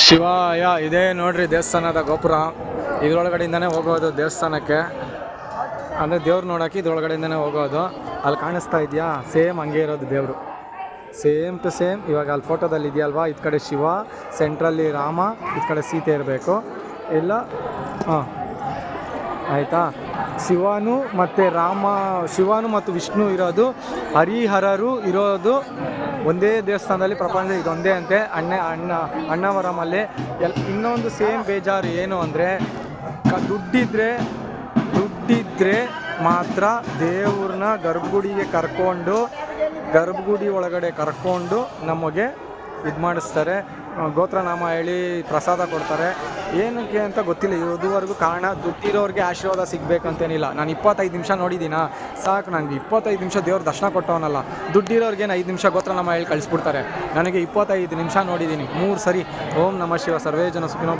ಶಿವಾಯ ಇದೇ ನೋಡ್ರಿ ದೇವಸ್ಥಾನದ ಗೋಪುರ. ಇದ್ರೊಳಗಡೆಯಿಂದನೇ ಹೋಗೋದು ದೇವಸ್ಥಾನಕ್ಕೆ, ಅಂದರೆ ದೇವ್ರು ನೋಡೋಕೆ ಇದ್ರೊಳಗಡೆಯಿಂದನೇ ಹೋಗೋದು. ಅಲ್ಲಿ ಕಾಣಿಸ್ತಾ ಇದೆಯಾ, ಸೇಮ್ ಹಂಗೆ ಇರೋದು ದೇವರು, ಸೇಮ್ ಟು ಸೇಮ್. ಇವಾಗ ಅಲ್ಲಿ ಫೋಟೋದಲ್ಲಿ ಇದೆಯಲ್ವಾ, ಈ ಕಡೆ ಶಿವ, ಸೆಂಟ್ರಲ್ಲಿ ರಾಮ, ಈ ಕಡೆ ಸೀತೆ ಇರಬೇಕು ಇಲ್ಲ. ಹಾಂ ಆಯಿತಾ. ಶಿವನು ಮತ್ತು ವಿಷ್ಣು ಇರೋದು, ಹರಿಹರರು ಇರೋದು ಒಂದೇ ದೇವಸ್ಥಾನದಲ್ಲಿ ಪ್ರಪಂಚ ಇದೊಂದೇ ಅಂತೆ. ಅಣ್ಣವರಮಲ್ಲಿ ಇನ್ನೊಂದು ಸೇಮ್ ಬೇಜಾರು ಏನು ಅಂದರೆ, ದುಡ್ಡಿದ್ರೆ ಮಾತ್ರ ದೇವ್ರನ್ನ ಗರ್ಭಗುಡಿ ಒಳಗಡೆ ಕರ್ಕೊಂಡು ನಮಗೆ ಇದು ಮಾಡಿಸ್ತಾರೆ, ಗೋತ್ರನಾಮ ಹೇಳಿ ಪ್ರಸಾದ ಕೊಡ್ತಾರೆ. ಏನಕ್ಕೆ ಅಂತ ಗೊತ್ತಿಲ್ಲ ಇದುವರೆಗೂ ಕಾರಣ. ದುಡ್ಡಿರೋರಿಗೆ ಆಶೀರ್ವಾದ ಸಿಗಬೇಕಂತೇನಿಲ್ಲ. ನಾನು 25 ನಿಮಿಷ ನೋಡಿದ್ದೀನ ಸಾಕು, ನನಗೆ 25 ನಿಮಿಷ ದೇವ್ರ ದರ್ಶನ ಕೊಟ್ಟವನಲ್ಲ. ದುಡ್ಡಿರೋರಿಗೆ 5 ನಿಮಿಷ ಗೋತ್ರನಾಮ ಹೇಳಿ ಕಳಿಸ್ಬಿಡ್ತಾರೆ. ನನಗೆ 25 ನಿಮಿಷ ನೋಡಿದ್ದೀನಿ 3 ಸರಿ. ಓಂ ನಮಃ ಶಿವ, ಸರ್ವೇ ಜನ ಸುಖಿನೋ